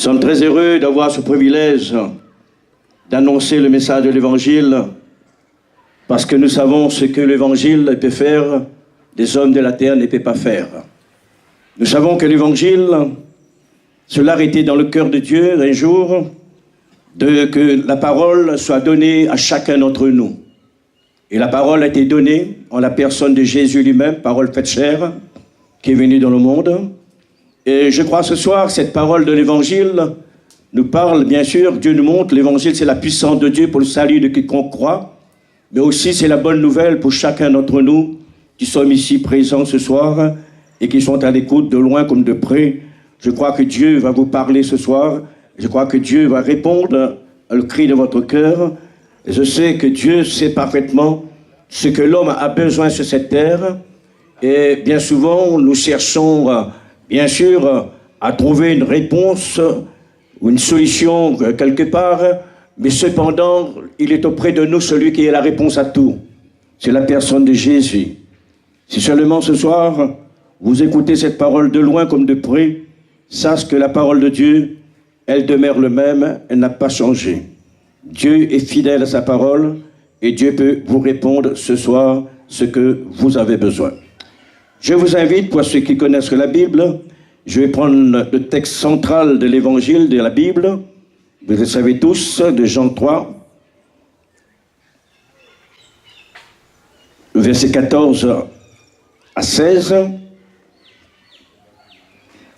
Nous sommes très heureux d'avoir ce privilège d'annoncer le message de l'Évangile parce que nous savons ce que l'Évangile peut faire, des hommes de la terre ne peuvent pas faire. Nous savons que l'Évangile, cela a été dans le cœur de Dieu un jour, que la parole soit donnée à chacun d'entre nous. Et la parole a été donnée en la personne de Jésus lui-même, parole faite chair, qui est venue dans le monde. Et je crois ce soir, cette parole de l'Évangile nous parle, bien sûr, Dieu nous montre, l'Évangile c'est la puissance de Dieu pour le salut de quiconque croit, mais aussi c'est la bonne nouvelle pour chacun d'entre nous qui sommes ici présents ce soir et qui sont à l'écoute de loin comme de près. Je crois que Dieu va vous parler ce soir, je crois que Dieu va répondre au cri de votre cœur. Et je sais que Dieu sait parfaitement ce que l'homme a besoin sur cette terre. Et bien souvent, nous cherchons, bien sûr, à trouver une réponse ou une solution quelque part. Mais cependant, il est auprès de nous celui qui est la réponse à tout. C'est la personne de Jésus. Si seulement ce soir, vous écoutez cette parole de loin comme de près, sache que la parole de Dieu, elle demeure le même, elle n'a pas changé. Dieu est fidèle à sa parole et Dieu peut vous répondre ce soir ce que vous avez besoin. Je vous invite, pour ceux qui connaissent la Bible, je vais prendre le texte central de l'Évangile de la Bible. Vous le savez tous, de Jean 3, versets 14 à 16.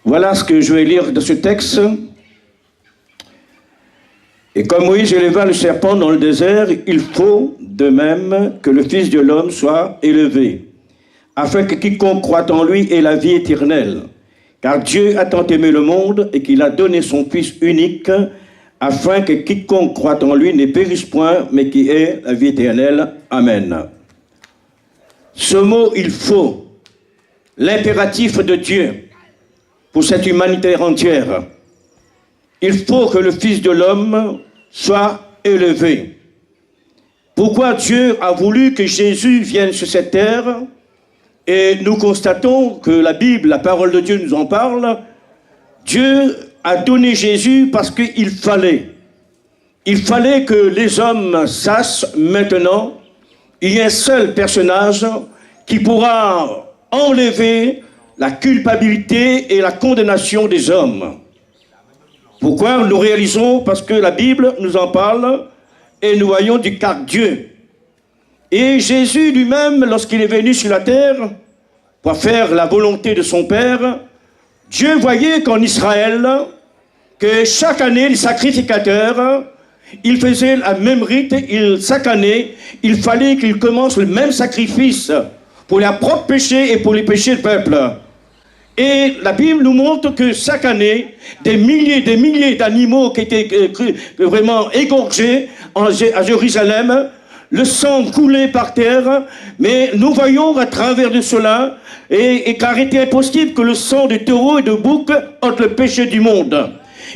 Voilà ce que je vais lire de ce texte. Et comme Moïse éleva le serpent dans le désert, il faut de même que le Fils de l'homme soit élevé, afin que quiconque croit en lui ait la vie éternelle. Car Dieu a tant aimé le monde et qu'il a donné son Fils unique, afin que quiconque croit en lui ne périsse point, mais qu'il ait la vie éternelle. Amen. Ce mot « il faut », l'impératif de Dieu pour cette humanité entière. Il faut que le Fils de l'homme soit élevé. Pourquoi Dieu a voulu que Jésus vienne sur cette terre? Et nous constatons que la Bible, la parole de Dieu nous en parle. Dieu a donné Jésus parce qu'il fallait. Il fallait que les hommes sachent maintenant, il y a un seul personnage qui pourra enlever la culpabilité et la condamnation des hommes. Pourquoi nous réalisons? Parce que la Bible nous en parle et nous voyons du cas de Dieu. Et Jésus lui-même, lorsqu'il est venu sur la terre pour faire la volonté de son Père, Dieu voyait qu'en Israël, que chaque année, les sacrificateurs, ils faisaient la même rite, chaque année, il fallait qu'ils commencent le même sacrifice pour leurs propres péchés et pour les péchés du peuple. Et la Bible nous montre que chaque année, des milliers d'animaux qui étaient vraiment égorgés à Jérusalem, le sang coulait par terre, mais nous voyons à travers de cela, et car il était impossible que le sang de taureau et de bouc ôte le péché du monde.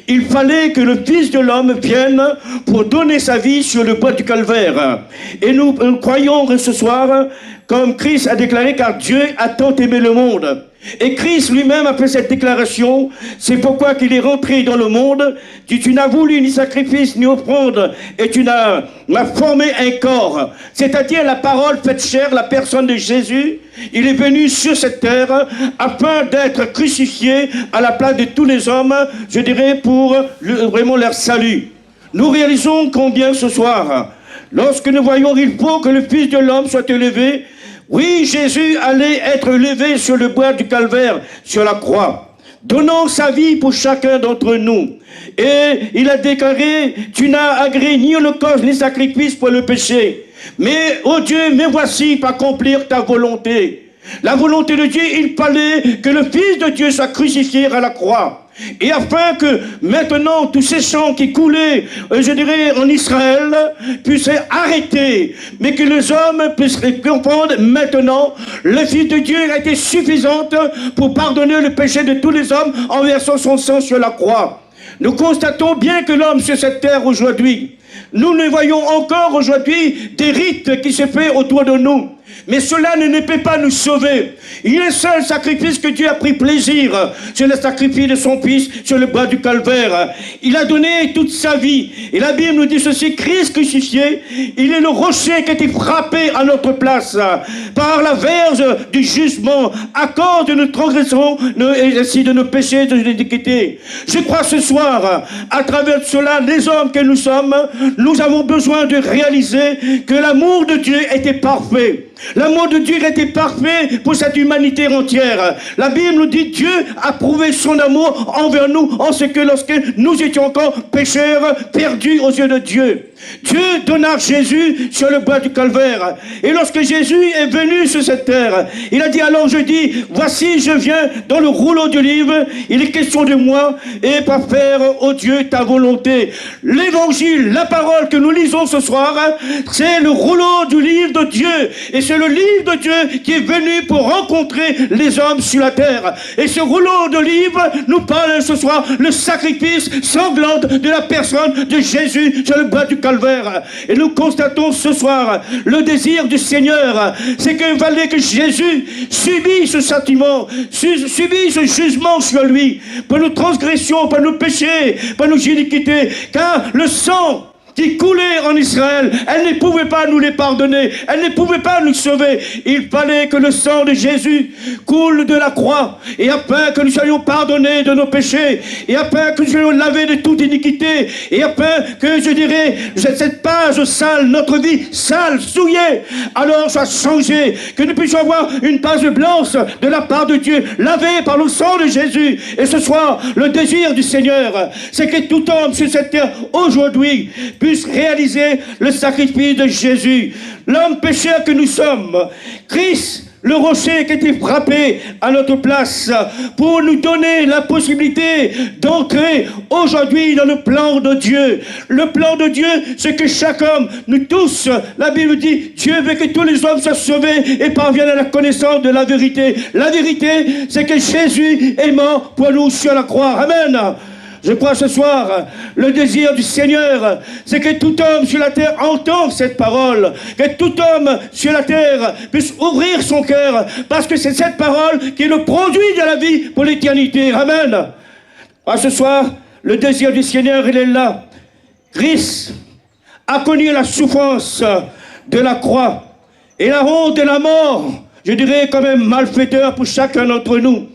Il fallait que le Fils de l'homme vienne pour donner sa vie sur le bois du calvaire. Et nous croyons ce soir, comme Christ a déclaré, car Dieu a tant aimé le monde. Et Christ lui-même a fait cette déclaration, c'est pourquoi qu'il est rentré dans le monde, tu n'as voulu ni sacrifice ni offrande, et tu m'as formé un corps, c'est-à-dire la parole faite chair, la personne de Jésus. Il est venu sur cette terre afin d'être crucifié à la place de tous les hommes, je dirais pour vraiment leur salut. Nous réalisons combien ce soir, lorsque nous voyons il faut que le Fils de l'homme soit élevé. Oui, Jésus allait être levé sur le bois du calvaire, sur la croix, donnant sa vie pour chacun d'entre nous. Et il a déclaré, tu n'as agréé ni holocauste ni sacrifice pour le péché. Mais, oh Dieu, me voici pour accomplir ta volonté. La volonté de Dieu, il fallait que le Fils de Dieu soit crucifié à la croix. Et afin que maintenant tous ces sang qui coulaient, je dirais, en Israël, puissent arrêter, mais que les hommes puissent comprendre maintenant, le Fils de Dieu a été suffisante pour pardonner le péché de tous les hommes en versant son sang sur la croix. Nous constatons bien que l'homme sur cette terre aujourd'hui, Nous ne voyons encore aujourd'hui des rites qui se font autour de nous. Mais cela ne peut pas nous sauver. Il est le seul sacrifice que Dieu a pris plaisir. C'est le sacrifice de son Fils sur le bois du calvaire. Il a donné toute sa vie. Et la Bible nous dit ceci, Christ crucifié, il est le rocher qui a été frappé à notre place par la verge du jugement à cause de nos transgressions et ainsi de nos péchés et de nos iniquités. Je crois ce soir, à travers cela, les hommes que nous sommes, nous avons besoin de réaliser que l'amour de Dieu était parfait. L'amour de Dieu était parfait pour cette humanité entière. La Bible nous dit Dieu a prouvé son amour envers nous en ce que lorsque nous étions encore pécheurs, perdus aux yeux de Dieu, Dieu donna Jésus sur le bois du calvaire. Et lorsque Jésus est venu sur cette terre, il a dit alors je dis, voici je viens dans le rouleau du livre, il est question de moi et pas faire, ô Dieu, ta volonté. L'évangile, la parole que nous lisons ce soir, c'est le rouleau du livre de Dieu. Et c'est le livre de Dieu qui est venu pour rencontrer les hommes sur la terre. Et ce rouleau de livre nous parle ce soir le sacrifice sanglant de la personne de Jésus sur le bois du calvaire. Et nous constatons ce soir le désir du Seigneur, c'est qu'il fallait que Jésus subisse ce châtiment, subisse ce jugement sur lui, pour nos transgressions, pour nos péchés, pour nos iniquités, car le sang qui coulait en Israël, elle ne pouvait pas nous les pardonner, elle ne pouvait pas nous sauver. Il fallait que le sang de Jésus coule de la croix, et afin que nous soyons pardonnés de nos péchés, et afin que nous soyons lavés de toute iniquité, et afin que, je dirais, cette page sale, notre vie sale, souillée, alors soit changée, que nous puissions avoir une page blanche de la part de Dieu, lavée par le sang de Jésus. Et ce soir, le désir du Seigneur, c'est que tout homme sur cette terre, aujourd'hui, puisse réaliser le sacrifice de Jésus. L'homme pécheur que nous sommes, Christ, le rocher qui a été frappé à notre place pour nous donner la possibilité d'entrer aujourd'hui dans le plan de Dieu. Le plan de Dieu, c'est que chaque homme, nous tous, la Bible dit, Dieu veut que tous les hommes soient sauvés et parviennent à la connaissance de la vérité. La vérité, c'est que Jésus est mort pour nous sur la croix. Amen. Je crois ce soir, le désir du Seigneur, c'est que tout homme sur la terre entende cette parole, que tout homme sur la terre puisse ouvrir son cœur, parce que c'est cette parole qui est le produit de la vie pour l'éternité. Amen. Ce soir, le désir du Seigneur, il est là. Christ a connu la souffrance de la croix et la honte de la mort, je dirais comme un malfaiteur pour chacun d'entre nous.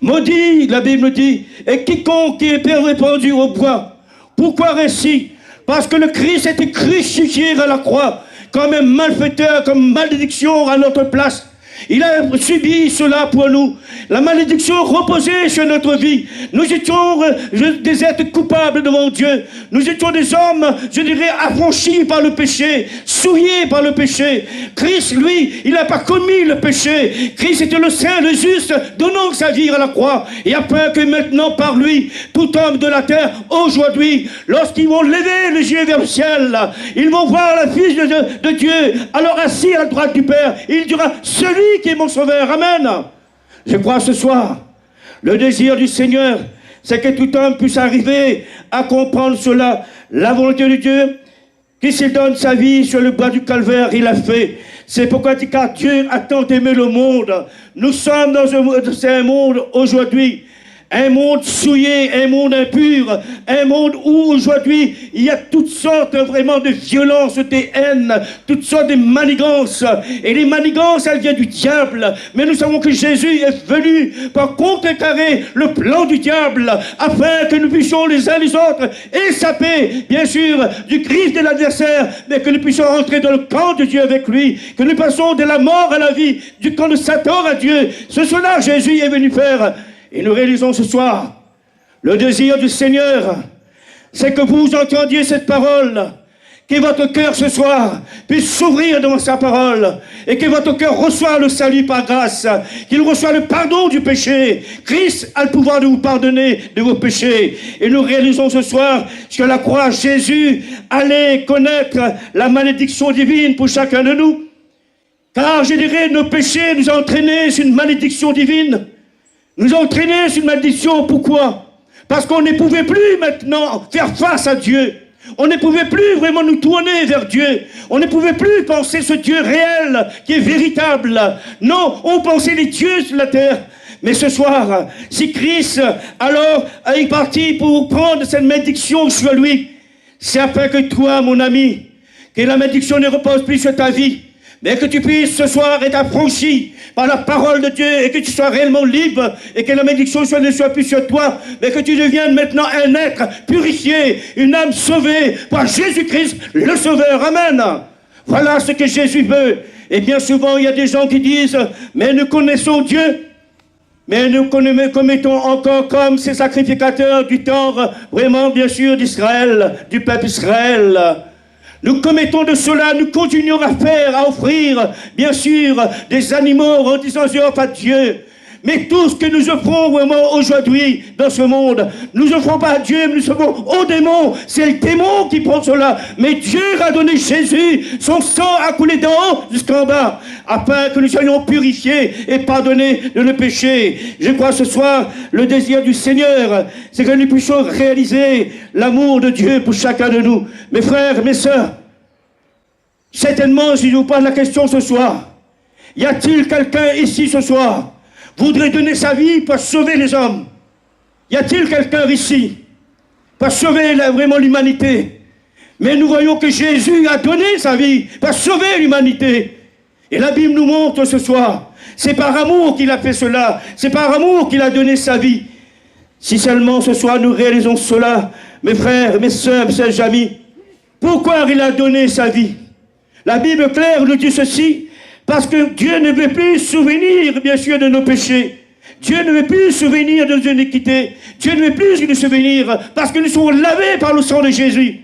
Maudit, la Bible dit, et quiconque qui est répandu au bois. Pourquoi ainsi? Parce que le Christ était crucifié à la croix, comme un malfaiteur, comme malédiction à notre place. Il a subi cela pour nous. La malédiction reposait sur notre vie. Nous étions des êtres coupables devant Dieu. Nous étions des hommes, je dirais, affranchis par le péché, souillés par le péché. Christ, lui, il n'a pas commis le péché. Christ était le saint, le juste, donnant sa vie à la croix. Et afin que maintenant, par lui, tout homme de la terre, aujourd'hui, lorsqu'ils vont lever les yeux vers le ciel, ils vont voir la Fils de Dieu, alors assis à la droite du Père. Il dira, celui qui est mon sauveur. Amen. Je crois ce soir, le désir du Seigneur, c'est que tout homme puisse arriver à comprendre cela. La volonté de Dieu, qui se donne sa vie sur le bois du calvaire, il l'a fait. C'est pourquoi dit, car Dieu a tant aimé le monde. Nous sommes dans un monde aujourd'hui, un monde souillé, un monde impur, un monde où aujourd'hui il y a toutes sortes vraiment de violences, de haine, toutes sortes de manigances. Et les manigances, elles viennent du diable. Mais nous savons que Jésus est venu pour contrecarrer le plan du diable, afin que nous puissions les uns les autres échapper, bien sûr, du Christ de l'adversaire, mais que nous puissions entrer dans le camp de Dieu avec lui, que nous passons de la mort à la vie, du camp de Satan à Dieu. C'est cela que Jésus est venu faire. Et nous réalisons ce soir, le désir du Seigneur, c'est que vous entendiez cette parole, que votre cœur ce soir puisse s'ouvrir devant sa parole, et que votre cœur reçoive le salut par grâce, qu'il reçoive le pardon du péché. Christ a le pouvoir de vous pardonner de vos péchés. Et nous réalisons ce soir, sur la croix, Jésus allait connaître la malédiction divine pour chacun de nous. Car, je dirais, nos péchés nous ont entraînés sur une malédiction divine. Nous ont entraînés sur une malédiction. Pourquoi? Parce qu'on ne pouvait plus maintenant faire face à Dieu. On ne pouvait plus vraiment nous tourner vers Dieu. On ne pouvait plus penser ce Dieu réel qui est véritable. Non, on pensait les dieux sur la terre. Mais ce soir, si Christ alors est parti pour prendre cette malédiction sur lui, c'est afin que toi, mon ami, que la malédiction ne repose plus sur ta vie, mais que tu puisses ce soir être affranchi par la parole de Dieu et que tu sois réellement libre et que la malédiction ne soit plus sur toi, mais que tu deviennes maintenant un être purifié, une âme sauvée par Jésus-Christ, le Sauveur. Amen. Voilà ce que Jésus veut. Et bien souvent, il y a des gens qui disent, mais nous connaissons Dieu, mais nous commettons encore comme ces sacrificateurs du temps, vraiment bien sûr d'Israël, du peuple Israël. Nous commettons de cela, nous continuons à offrir, bien sûr, des animaux en disant je offre à Dieu. Mais tout ce que nous offrons vraiment aujourd'hui dans ce monde, nous n'offrons pas à Dieu, mais nous offrons aux démons. C'est le démon qui prend cela. Mais Dieu a donné Jésus, son sang a coulé d'en haut jusqu'en bas, afin que nous soyons purifiés et pardonnés de nos péchés. Je crois ce soir, le désir du Seigneur, c'est que nous puissions réaliser l'amour de Dieu pour chacun de nous. Mes frères, mes sœurs, certainement, si je vous pose la question ce soir, y a-t-il quelqu'un ici ce soir voudrait donner sa vie pour sauver les hommes? Y a-t-il quelqu'un ici pour sauver vraiment l'humanité? Mais nous voyons que Jésus a donné sa vie pour sauver l'humanité. Et la Bible nous montre ce soir, c'est par amour qu'il a fait cela, c'est par amour qu'il a donné sa vie. Si seulement ce soir nous réalisons cela, mes frères, mes sœurs, mes chers amis, pourquoi il a donné sa vie? La Bible claire nous dit ceci, parce que Dieu ne veut plus se souvenir, bien sûr, de nos péchés. Dieu ne veut plus se souvenir de nos iniquités. Dieu ne veut plus nous souvenir, parce que nous sommes lavés par le sang de Jésus.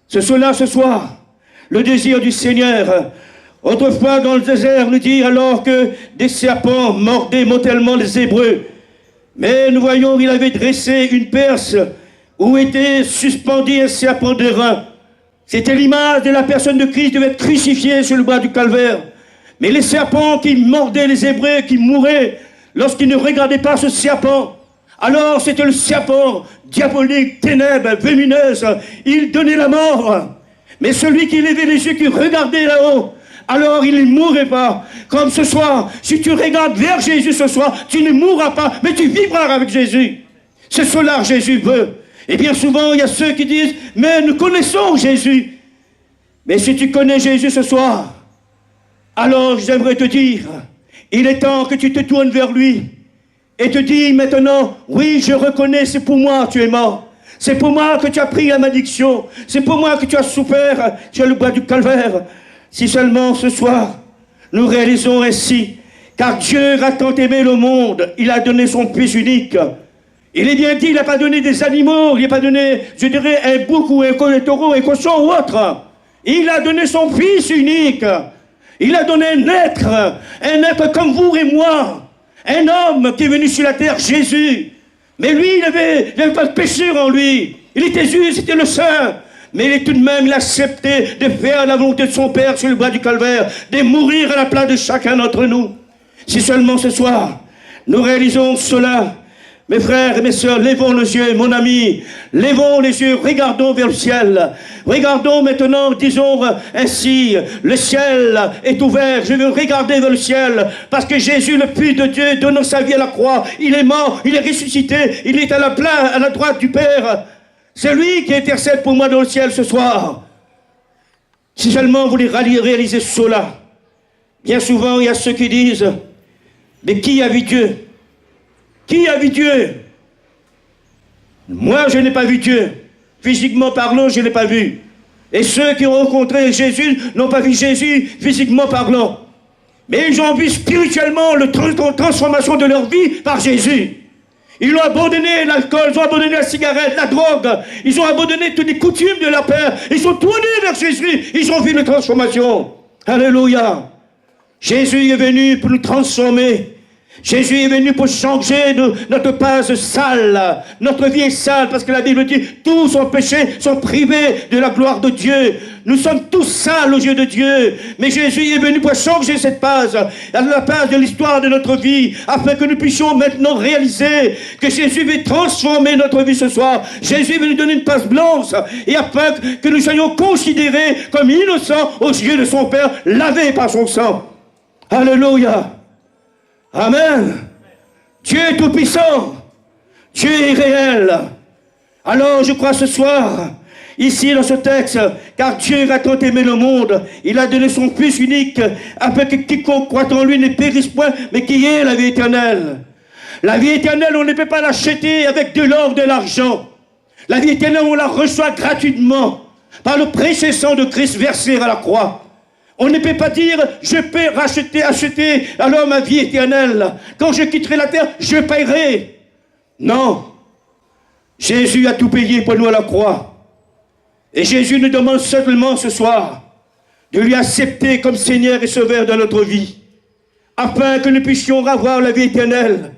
C'est cela ce soir, le désir du Seigneur. Autrefois, dans le désert, nous dit alors que des serpents mordaient mortellement les Hébreux. Mais nous voyons qu'il avait dressé une perce où était suspendu un serpent de rein. C'était l'image de la personne de Christ qui devait être crucifiée sur le bois du calvaire. Mais les serpents qui mordaient les Hébreux, qui mouraient lorsqu'ils ne regardaient pas ce serpent, alors c'était le serpent diabolique, ténèbres, lumineuse. Il donnait la mort. Mais celui qui levait les yeux, qui regardait là-haut, alors il ne mourrait pas. Comme ce soir, si tu regardes vers Jésus ce soir, tu ne mourras pas, mais tu vivras avec Jésus. C'est cela que Jésus veut. Et bien souvent, il y a ceux qui disent, mais nous connaissons Jésus. Mais si tu connais Jésus ce soir, alors j'aimerais te dire, il est temps que tu te tournes vers lui et te dis maintenant, oui, je reconnais, c'est pour moi que tu es mort. C'est pour moi que tu as pris la malédiction. C'est pour moi que tu as souffert sur le bois du calvaire. Si seulement ce soir, nous réalisons ainsi, car Dieu a tant aimé le monde, il a donné son Fils unique. Il est bien dit, il n'a pas donné des animaux, il n'a pas donné, je dirais, un bouc ou un taureau, un cochon ou autre. Il a donné son Fils unique. Il a donné un être comme vous et moi, un homme qui est venu sur la terre, Jésus. Mais lui, il n'avait pas de péché en lui. Il était juste, c'était le saint. Mais tout de même, il a accepté de faire la volonté de son Père sur le bois du calvaire, de mourir à la place de chacun d'entre nous. Si seulement ce soir, nous réalisons cela, mes frères et mes sœurs, levons les yeux, mon ami, levons les yeux, regardons vers le ciel. Regardons maintenant, disons ainsi, le ciel est ouvert, je veux regarder vers le ciel, parce que Jésus, le Fils de Dieu, donnant sa vie à la croix, il est mort, il est ressuscité, il est à la droite du Père. C'est lui qui intercède pour moi dans le ciel ce soir. Si seulement vous voulez réaliser cela, bien souvent il y a ceux qui disent, mais qui a vu Dieu? Qui a vu Dieu? Moi, je n'ai pas vu Dieu. Physiquement parlant, je ne l'ai pas vu. Et ceux qui ont rencontré Jésus n'ont pas vu Jésus physiquement parlant. Mais ils ont vu spirituellement la transformation de leur vie par Jésus. Ils ont abandonné l'alcool, ils ont abandonné la cigarette, la drogue. Ils ont abandonné toutes les coutumes de leur père. Ils sont tournés vers Jésus. Ils ont vu la transformation. Alléluia. Jésus est venu pour nous transformer. Jésus est venu pour changer notre base sale. Notre vie est sale parce que la Bible dit tous sont péchés, sont privés de la gloire de Dieu. Nous sommes tous sales aux yeux de Dieu. Mais Jésus est venu pour changer cette base, la base de l'histoire de notre vie, afin que nous puissions maintenant réaliser que Jésus veut transformer notre vie ce soir. Jésus veut nous donner une passe blanche et afin que nous soyons considérés comme innocents aux yeux de son Père, lavés par son sang. Alléluia. Amen. Dieu est tout-puissant. Dieu est réel. Alors je crois ce soir, ici dans ce texte, car Dieu a tant aimé le monde, il a donné son Fils unique, afin que quiconque croit en lui ne périsse point, mais qui ait la vie éternelle. La vie éternelle, on ne peut pas l'acheter avec de l'or, de l'argent. La vie éternelle, on la reçoit gratuitement, par le précieux sang de Christ versé à la croix. On ne peut pas dire, je peux acheter alors ma vie éternelle. Quand je quitterai la terre, je paierai. Non. Jésus a tout payé pour nous à la croix. Et Jésus nous demande simplement ce soir de lui accepter comme Seigneur et Sauveur de notre vie, afin que nous puissions avoir la vie éternelle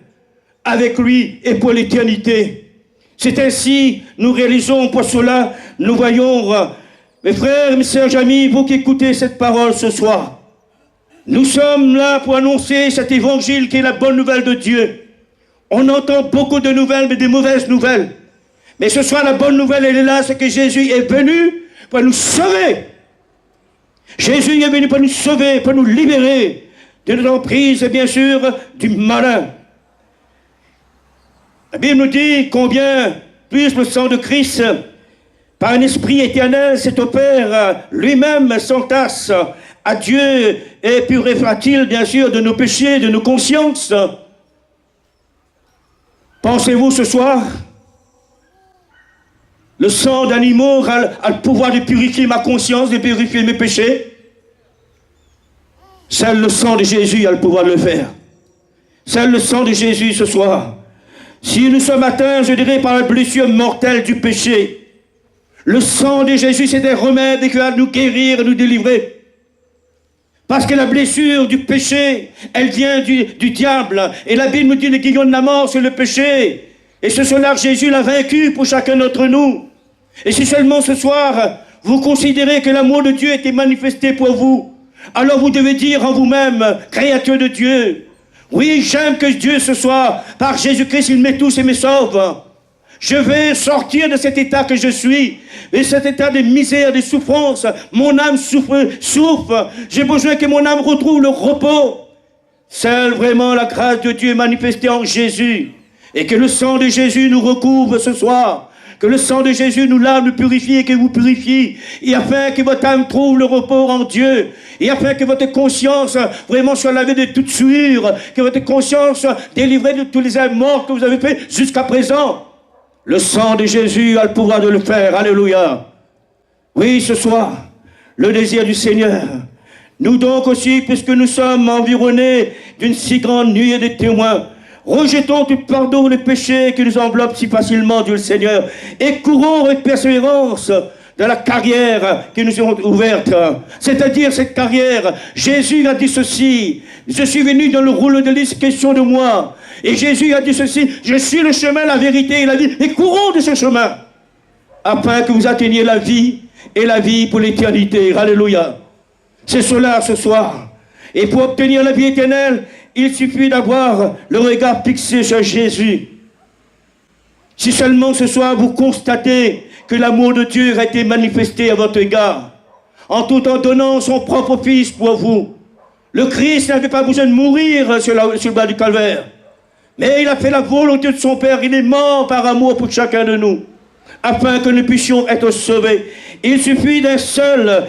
avec lui et pour l'éternité. C'est ainsi, nous réalisons pour cela, nous voyons... Mes frères, mes sœurs, amis, vous qui écoutez cette parole ce soir, nous sommes là pour annoncer cet évangile qui est la bonne nouvelle de Dieu. On entend beaucoup de nouvelles, mais des mauvaises nouvelles. Mais ce soir, la bonne nouvelle, elle est là, c'est que Jésus est venu pour nous sauver. Jésus est venu pour nous sauver, pour nous libérer de notre emprise et bien sûr du malin. La Bible nous dit combien plus le sang de Christ... Par un esprit éternel, cet Père lui-même s'entasse à Dieu et purifiera-t-il, bien sûr, de nos péchés, de nos consciences. Pensez-vous ce soir, le sang d'animaux a le pouvoir de purifier ma conscience, de purifier mes péchés? Seul le sang de Jésus a le pouvoir de le faire. Seul le sang de Jésus ce soir. Si nous sommes atteints, je dirais, par la blessure mortelle du péché, le sang de Jésus, c'est un remède qui va nous guérir, nous délivrer. Parce que la blessure du péché, elle vient du diable. Et la Bible nous dit le guillon de la mort, c'est le péché. Et ce soir, Jésus l'a vaincu pour chacun d'entre nous. Et si seulement ce soir, vous considérez que l'amour de Dieu a été manifesté pour vous, alors vous devez dire en vous-même, créature de Dieu, oui, j'aime que Dieu ce soir, par Jésus-Christ, il m'étouche et me sauve. Je vais sortir de cet état que je suis, et cet état de misère, de souffrance. Mon âme souffre. J'ai besoin que mon âme retrouve le repos. Seule vraiment la grâce de Dieu est manifestée en Jésus. Et que le sang de Jésus nous recouvre ce soir. Que le sang de Jésus nous lave, nous purifie et que vous purifie. Et afin que votre âme trouve le repos en Dieu. Et afin que votre conscience vraiment soit lavée de toute souillure. Que votre conscience soit délivrée de tous les âmes morts que vous avez fait jusqu'à présent. Le sang de Jésus a le pouvoir de le faire. Alléluia. Oui, ce soir, le désir du Seigneur. Nous donc aussi, puisque nous sommes environnés d'une si grande nuée de témoins, rejetons tout pardon les péchés qui nous enveloppent si facilement, Dieu le Seigneur, et courons avec persévérance dans la carrière qui nous est ouverte. C'est-à-dire cette carrière, Jésus a dit ceci, je suis venu dans le rouleau de l'Église, question de moi. Et Jésus a dit ceci, je suis le chemin, la vérité et la vie, et courons de ce chemin, afin que vous atteigniez la vie, et la vie pour l'éternité. Alléluia. C'est cela ce soir. Et pour obtenir la vie éternelle, il suffit d'avoir le regard fixé sur Jésus. Si seulement ce soir vous constatez que l'amour de Dieu a été manifesté à votre égard, en tout en donnant son propre Fils pour vous. Le Christ n'avait pas besoin de mourir sur le bas du calvaire. Mais il a fait la volonté de son Père. Il est mort par amour pour chacun de nous, afin que nous puissions être sauvés. Il suffit d'un seul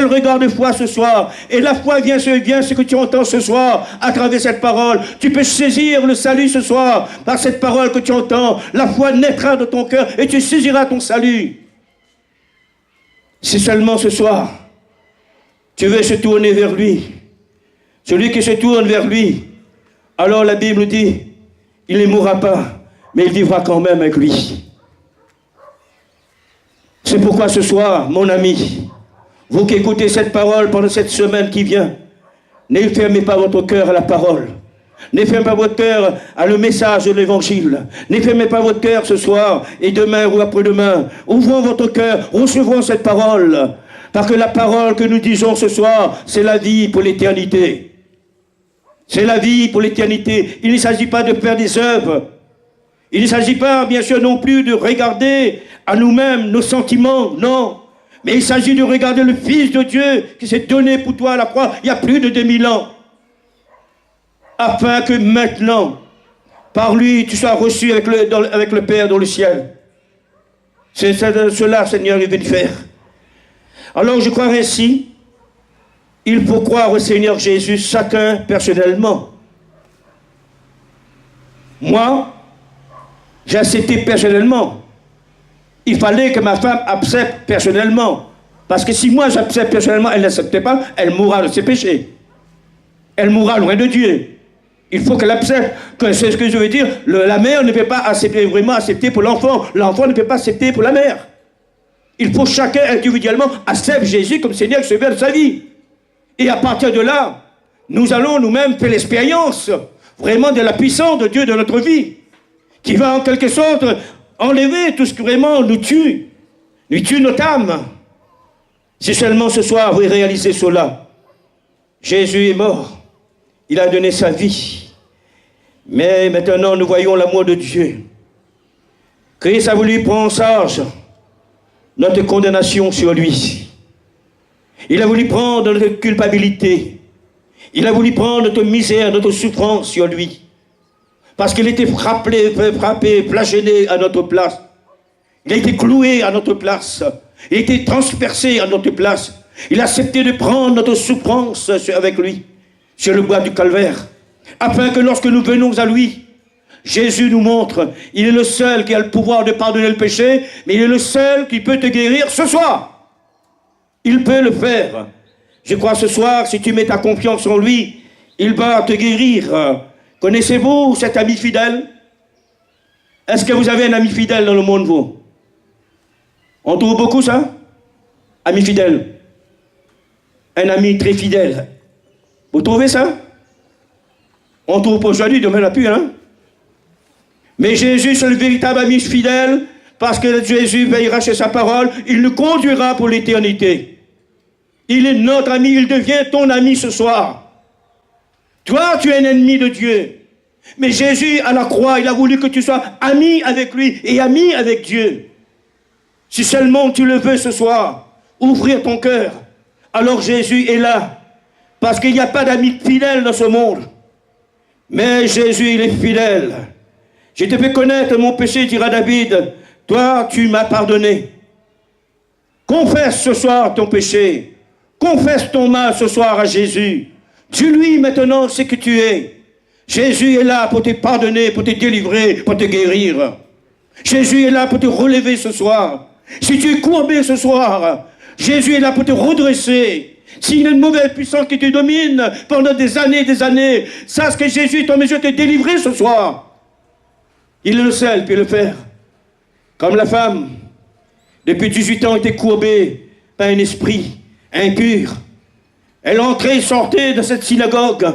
regard de foi ce soir. Et la foi vient ce que tu entends ce soir à travers cette parole. Tu peux saisir le salut ce soir par cette parole que tu entends. La foi naîtra de ton cœur et tu saisiras ton salut. Si seulement ce soir, tu veux se tourner vers lui, celui qui se tourne vers lui, alors la Bible dit, il ne mourra pas, mais il vivra quand même avec lui. C'est pourquoi ce soir, mon ami, vous qui écoutez cette parole pendant cette semaine qui vient, ne fermez pas votre cœur à la parole. Ne fermez pas votre cœur à le message de l'évangile. Ne fermez pas votre cœur ce soir et demain ou après-demain. Ouvrons votre cœur, recevons cette parole. Parce que la parole que nous disons ce soir, c'est la vie pour l'éternité. C'est la vie pour l'éternité. Il ne s'agit pas de faire des œuvres. Il ne s'agit pas, bien sûr, non plus de regarder à nous-mêmes nos sentiments, non. Mais il s'agit de regarder le Fils de Dieu qui s'est donné pour toi à la croix il y a plus de 2000 ans. Afin que maintenant, par lui, tu sois reçu avec le Père dans le ciel. C'est cela, Seigneur, il veut faire. Alors je crois ainsi, il faut croire au Seigneur Jésus, chacun personnellement. Moi, j'ai accepté personnellement. Il fallait que ma femme accepte personnellement. Parce que si moi j'accepte personnellement, elle n'accepte pas, elle mourra de ses péchés. Elle mourra loin de Dieu. Il faut qu'elle accepte. C'est ce que je veux dire. La mère ne peut pas accepter, vraiment accepter pour l'enfant. L'enfant ne peut pas accepter pour la mère. Il faut chacun individuellement accepter Jésus comme Seigneur et Sauveur de sa vie. Et à partir de là, nous allons nous-mêmes faire l'expérience vraiment de la puissance de Dieu dans notre vie, qui va en quelque sorte enlever tout ce qui vraiment nous tue notre âme. Si seulement ce soir vous réalisez cela, Jésus est mort, il a donné sa vie, mais maintenant nous voyons l'amour de Dieu. Christ a voulu prendre en charge notre condamnation sur lui. Il a voulu prendre notre culpabilité. Il a voulu prendre notre misère, notre souffrance sur lui. Parce qu'il était frappé, flagellé à notre place. Il a été cloué à notre place. Il a été transpercé à notre place. Il a accepté de prendre notre souffrance avec lui, sur le bois du calvaire. Afin que lorsque nous venons à lui, Jésus nous montre, il est le seul qui a le pouvoir de pardonner le péché, mais il est le seul qui peut te guérir ce soir. Il peut le faire. Je crois ce soir, si tu mets ta confiance en lui, il va te guérir. Connaissez-vous cet ami fidèle? Est-ce que vous avez un ami fidèle dans le monde, vous? On trouve beaucoup ça? Ami fidèle. Un ami très fidèle. Vous trouvez ça? On trouve pas aujourd'hui, demain la plus, hein? Mais Jésus, c'est le véritable ami fidèle, parce que Jésus veillera sur sa parole, il nous conduira pour l'éternité. Il est notre ami, il devient ton ami ce soir. Toi, tu es un ennemi de Dieu. Mais Jésus, à la croix, il a voulu que tu sois ami avec lui et ami avec Dieu. Si seulement tu le veux ce soir, ouvrir ton cœur, alors Jésus est là. Parce qu'il n'y a pas d'amis fidèles dans ce monde. Mais Jésus, il est fidèle. Je te fais connaître mon péché, dira David. Toi, tu m'as pardonné. Confesse ce soir ton péché. Confesse ton mal ce soir à Jésus. Dis-lui maintenant ce que tu es. Jésus est là pour te pardonner, pour te délivrer, pour te guérir. Jésus est là pour te relever ce soir. Si tu es courbé ce soir, Jésus est là pour te redresser. S'il y a une mauvaise puissance qui te domine pendant des années, sache que Jésus est en mesure de te délivrer ce soir. Il est le seul qui peut le faire. Comme la femme, depuis 18 ans, était courbée par un esprit impur. Elle entrait et sortait de cette synagogue.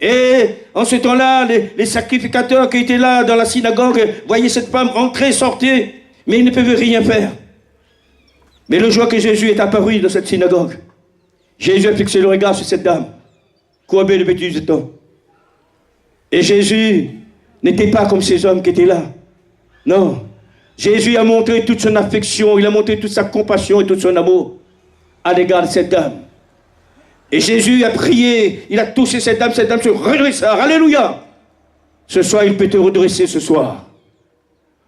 Et en ce temps-là, les sacrificateurs qui étaient là dans la synagogue voyaient cette femme rentrer et sortir, mais ils ne pouvaient rien faire. Mais le jour que Jésus est apparu dans cette synagogue, Jésus a fixé le regard sur cette dame, courbée depuis 18 ans. Et Jésus n'était pas comme ces hommes qui étaient là. Non. Jésus a montré toute son affection, il a montré toute sa compassion et tout son amour à l'égard de cette dame. Et Jésus a prié, il a touché cette dame se redressa. Alléluia! Ce soir, il peut te redresser ce soir.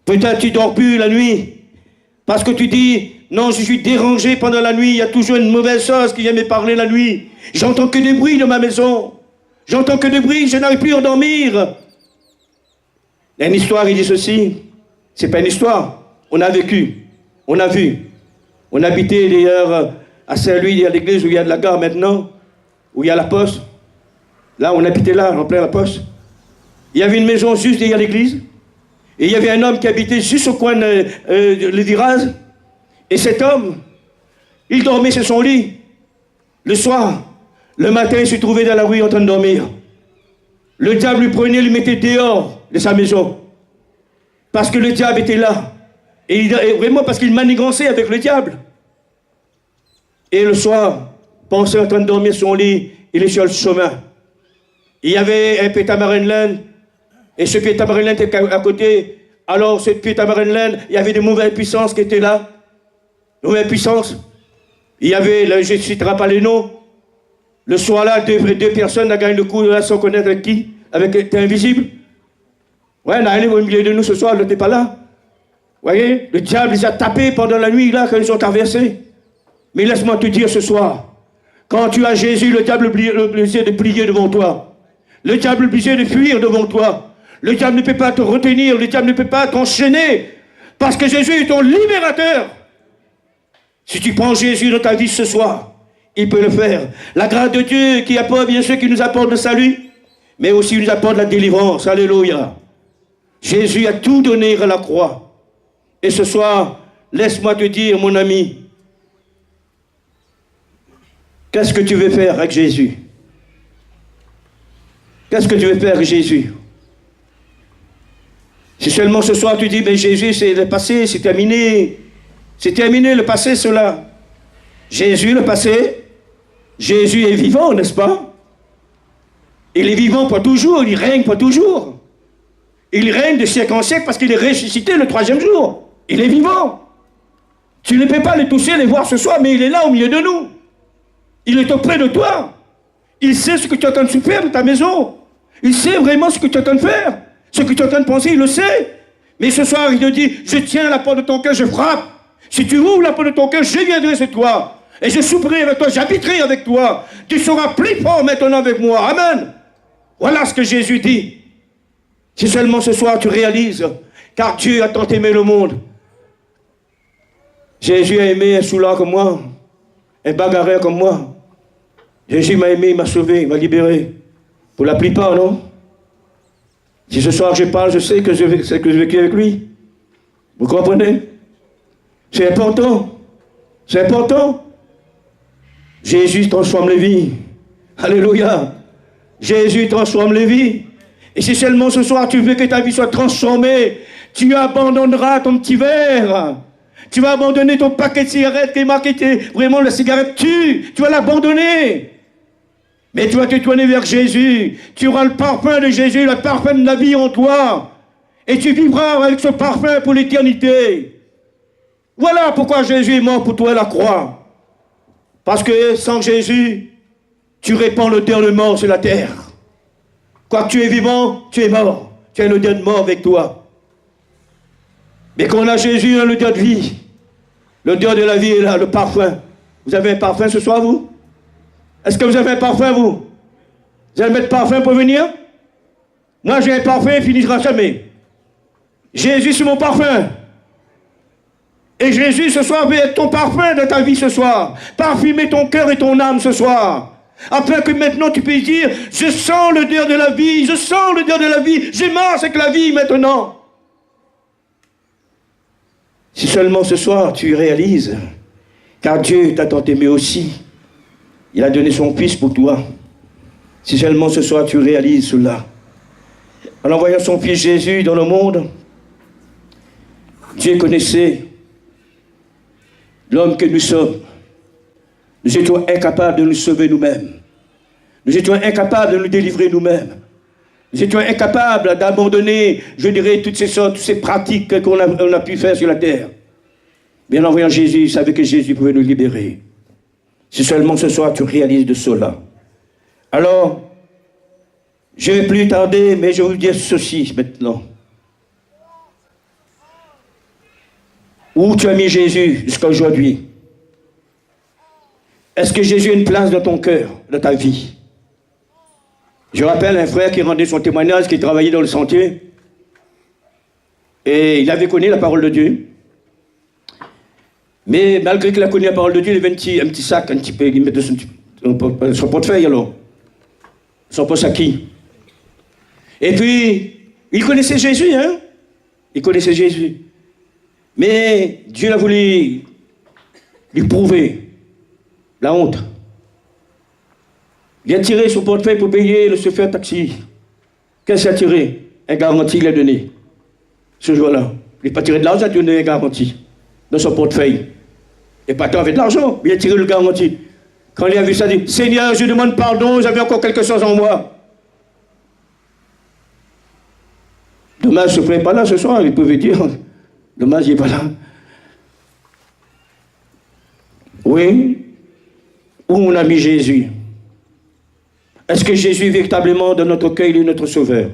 Peut-être tu dors plus la nuit, parce que tu dis, non, je suis dérangé pendant la nuit, il y a toujours une mauvaise chose qui vient me parler la nuit. J'entends que des bruits dans ma maison. J'entends que des bruits, je n'arrive plus à dormir. Il y a une histoire, il dit ceci. C'est pas une histoire. On a vécu, on a vu. On habitait d'ailleurs à Saint-Louis, il y a l'église où il y a de la gare maintenant, où il y a la poste. Là, on habitait là, en plein la poste. Il y avait une maison juste derrière l'église. Et il y avait un homme qui habitait juste au coin le virage. Et cet homme, il dormait sur son lit. Le soir, le matin, il se trouvait dans la rue en train de dormir. Le diable lui prenait, lui mettait dehors de sa maison. Parce que le diable était là. Et vraiment parce qu'il manigançait avec le diable. Et le soir, pensait en train de dormir sur son lit, il est sur le chemin. Il y avait un pétamarin-laine, et ce pétamarin-laine était à côté. Alors, ce pétamarin-laine, il y avait des mauvaises puissances qui étaient là. Mauvaises puissances. Il y avait, je ne citerai pas les noms. Le soir-là, deux personnes ont gagné le coup là, sans connaître avec qui. T'es invisible. Ouais, on a allé au milieu de nous ce soir, il n'était pas là. Vous voyez, le diable les a tapés pendant la nuit là, quand ils ont traversé. Mais laisse-moi te dire ce soir, quand tu as Jésus, le diable est obligé de plier devant toi. Le diable est obligé de fuir devant toi. Le diable ne peut pas te retenir, le diable ne peut pas t'enchaîner. Parce que Jésus est ton libérateur. Si tu prends Jésus dans ta vie ce soir, il peut le faire. La grâce de Dieu qui apporte bien sûr qui nous apporte le salut, mais aussi nous apporte la délivrance. Alléluia. Jésus a tout donné à la croix. Et ce soir, laisse-moi te dire, mon ami, qu'est-ce que tu veux faire avec Jésus? Qu'est-ce que tu veux faire avec Jésus? Si seulement ce soir tu dis, mais Jésus, c'est le passé, c'est terminé. C'est terminé le passé, cela. Jésus, le passé, Jésus est vivant, n'est-ce pas? Il est vivant pour toujours, il règne pour toujours. Il règne de siècle en siècle parce qu'il est ressuscité le 3e jour. Il est vivant. Tu ne peux pas le toucher, le voir ce soir, mais il est là au milieu de nous. Il est auprès de toi. Il sait ce que tu es en train de faire dans ta maison. Il sait vraiment ce que tu es en train de faire. Ce que tu es en train de penser, il le sait. Mais ce soir, il te dit, je tiens la porte de ton cœur, je frappe. Si tu ouvres la porte de ton cœur, je viendrai sur toi. Et je souperai avec toi, j'habiterai avec toi. Tu seras plus fort maintenant avec moi. Amen. Voilà ce que Jésus dit. Si seulement ce soir tu réalises, car Dieu a tant aimé le monde. Jésus a aimé un soulard comme moi, un bagarreur comme moi. Jésus m'a aimé, il m'a sauvé, il m'a libéré. Pour la plupart, non? Si ce soir je parle, je sais que j'ai vécu avec lui. Vous comprenez? C'est important. C'est important. Jésus transforme les vies. Alléluia. Jésus transforme les vies. Et si seulement ce soir tu veux que ta vie soit transformée, tu abandonneras ton petit verre. Tu vas abandonner ton paquet de cigarettes qui est marqué vraiment la cigarette tue. Tu vas l'abandonner. Mais tu vas te tourner vers Jésus. Tu auras le parfum de Jésus, le parfum de la vie en toi. Et tu vivras avec ce parfum pour l'éternité. Voilà pourquoi Jésus est mort pour toi à la croix. Parce que sans Jésus, tu répands l'odeur de mort sur la terre. Quoi que tu es vivant, tu es mort. Tu as une odeur de mort avec toi. Mais quand on a Jésus, on a l'odeur de vie. L'odeur de la vie est là, le parfum. Vous avez un parfum ce soir, vous? Est-ce que vous avez un parfum, vous? Vous allez mettre parfum pour venir? Moi, j'ai un parfum, il finira jamais. Jésus, c'est mon parfum. Et Jésus, ce soir, veut être ton parfum dans ta vie ce soir. Parfumer ton cœur et ton âme ce soir. Afin que maintenant tu puisses dire, je sens l'odeur de la vie, je sens l'odeur de la vie, je marche avec la vie maintenant. Si seulement ce soir tu réalises, car Dieu t'a tant aimé aussi, il a donné son Fils pour toi. Si seulement ce soir tu réalises cela, en envoyant son Fils Jésus dans le monde, Dieu connaissait l'homme que nous sommes. Nous étions incapables de nous sauver nous-mêmes. Nous étions incapables de nous délivrer nous-mêmes. Nous étions incapables d'abandonner, je dirais, toutes ces pratiques qu'on a pu faire sur la terre. Mais en envoyant Jésus, il savait que Jésus pouvait nous libérer. Si seulement ce soir tu réalises de cela. Alors, je ne vais plus tarder, mais je vais vous dire ceci maintenant. Où tu as mis Jésus jusqu'à aujourd'hui? Est-ce que Jésus a une place dans ton cœur, dans ta vie? Je rappelle un frère qui rendait son témoignage, qui travaillait dans le sentier. Et il avait connu la parole de Dieu. Mais malgré qu'il a connu la parole de Dieu, il avait un petit sac, un petit peu, il mettait son portefeuille alors. Son poche-à-qui. Et puis, il connaissait Jésus, hein? Il connaissait Jésus. Mais Dieu a voulu lui prouver la honte. Il a tiré son portefeuille pour payer le chauffeur taxi. Qu'est-ce qu'il a tiré? Un garantie, il a donné. Ce jour-là. Il n'a pas tiré de l'argent, il a donné un garantie. Dans son portefeuille. Et pas tant avec de l'argent, il a tiré le garantie. Quand il a vu ça, il dit, Seigneur, je demande pardon, j'avais encore quelque chose en moi. Dommage, je ne serais pas là ce soir, il pouvait dire. Dommage, il n'est pas là. Oui. Où on a mis Jésus? Est-ce que Jésus véritablement dans notre cœur, il est notre sauveur?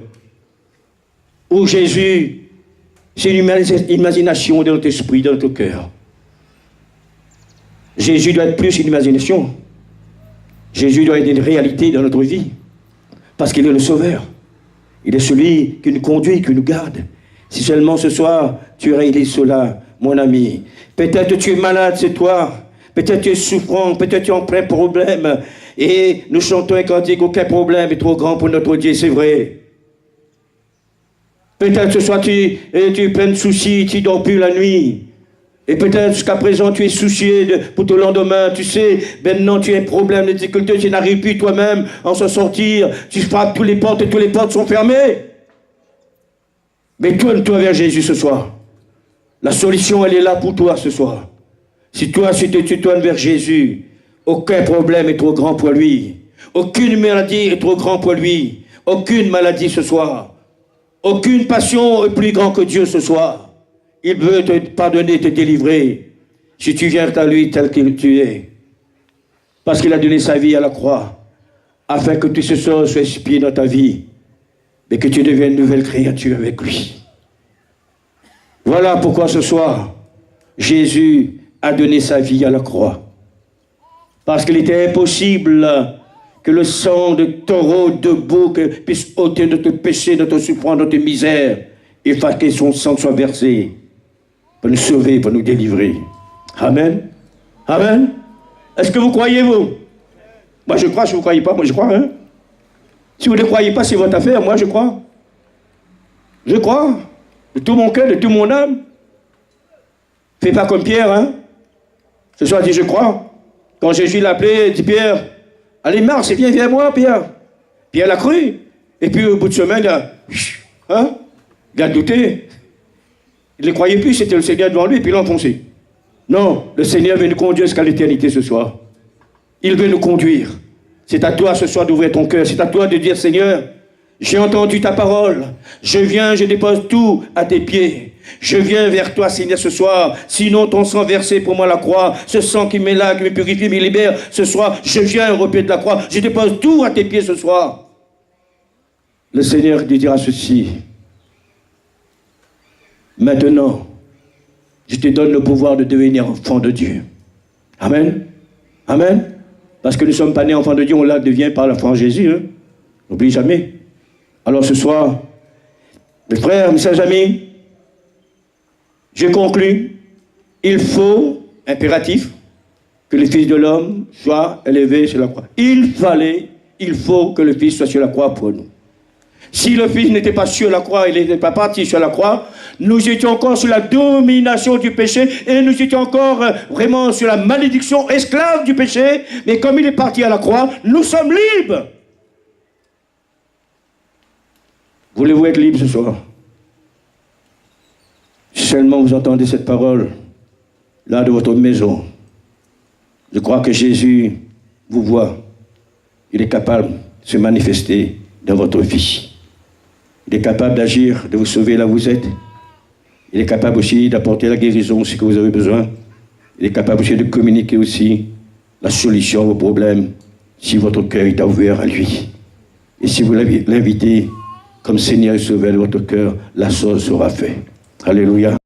Ou Jésus, c'est une imagination de notre esprit, de notre cœur? Jésus doit être plus une imagination. Jésus doit être une réalité dans notre vie. Parce qu'il est le sauveur. Il est celui qui nous conduit, qui nous garde. Si seulement ce soir, tu réalises cela, mon ami. Peut-être tu es malade, c'est toi. Peut-être tu es souffrant, peut-être tu es en plein problème. Et nous chantons un cantique, aucun problème est trop grand pour notre Dieu, c'est vrai. Peut-être ce soir tu es plein de soucis, tu ne dors plus la nuit. Et peut-être jusqu'à présent tu es soucié pour ton lendemain. Tu sais, maintenant tu as un problème, des difficultés, tu n'arrives plus toi-même à en s'en sortir. Tu frappes toutes les portes et toutes les portes sont fermées. Mais tourne-toi vers Jésus ce soir. La solution, elle est là pour toi ce soir. Si toi, tu te tournes vers Jésus, aucun problème est trop grand pour lui. Aucune maladie est trop grand pour lui. Aucune maladie ce soir. Aucune passion est plus grande que Dieu ce soir. Il veut te pardonner, te délivrer. Si tu viens à lui tel que tu es. Parce qu'il a donné sa vie à la croix. Afin que tout ce sort soit expié dans ta vie. Mais que tu deviennes une nouvelle créature avec lui. Voilà pourquoi ce soir, Jésus a donné sa vie à la croix. Parce qu'il était impossible que le sang de taureau, de bouc puisse ôter notre péché, notre souffrance, notre misère, et faire que son sang soit versé pour nous sauver, pour nous délivrer. Amen. Amen. Est-ce que vous croyez, vous? Moi, je crois. Si vous ne croyez pas, moi, je crois. Hein? Si vous ne croyez pas, c'est votre affaire. Moi, je crois. Je crois. De tout mon cœur, de toute mon âme. Fais pas comme Pierre, hein? Ce soir, il dit, je crois. Quand Jésus l'a appelé, il dit, Pierre, allez, marche, viens vers moi, Pierre. Pierre l'a cru. Et puis, au bout de semaine, il a douté. Il ne croyait plus, c'était le Seigneur devant lui, et puis il a enfoncé. Non, le Seigneur veut nous conduire jusqu'à l'éternité ce soir. Il veut nous conduire. C'est à toi ce soir d'ouvrir ton cœur. C'est à toi de dire, Seigneur, j'ai entendu ta parole. Je viens, je dépose tout à tes pieds. Je viens vers toi, Seigneur, ce soir. Sinon, ton sang versé pour moi à la croix, ce sang qui m'est là, qui me purifie, me libère, ce soir, je viens au pied de la croix. Je dépose tout à tes pieds ce soir. Le Seigneur te dira ceci. Maintenant, je te donne le pouvoir de devenir enfant de Dieu. Amen. Amen. Parce que nous ne sommes pas nés enfants de Dieu, on la devient par la foi en Jésus. Hein? N'oublie jamais. Alors ce soir, mes frères, mes chers amis, je conclus. Il faut, impératif, que le Fils de l'homme soit élevé sur la croix. Il faut que le Fils soit sur la croix pour nous. Si le Fils n'était pas sur la croix, il n'était pas parti sur la croix, nous étions encore sous la domination du péché et nous étions encore vraiment sur la malédiction, esclave du péché. Mais comme il est parti à la croix, nous sommes libres. Voulez-vous être libre ce soir? Si seulement vous entendez cette parole, là de votre maison, je crois que Jésus vous voit. Il est capable de se manifester dans votre vie. Il est capable d'agir, de vous sauver là où vous êtes. Il est capable aussi d'apporter la guérison, ce que vous avez besoin. Il est capable aussi de communiquer aussi la solution à vos problèmes, si votre cœur est ouvert à lui. Et si vous l'invitez comme Seigneur et Sauveur de votre cœur, la chose sera faite. Alléluia.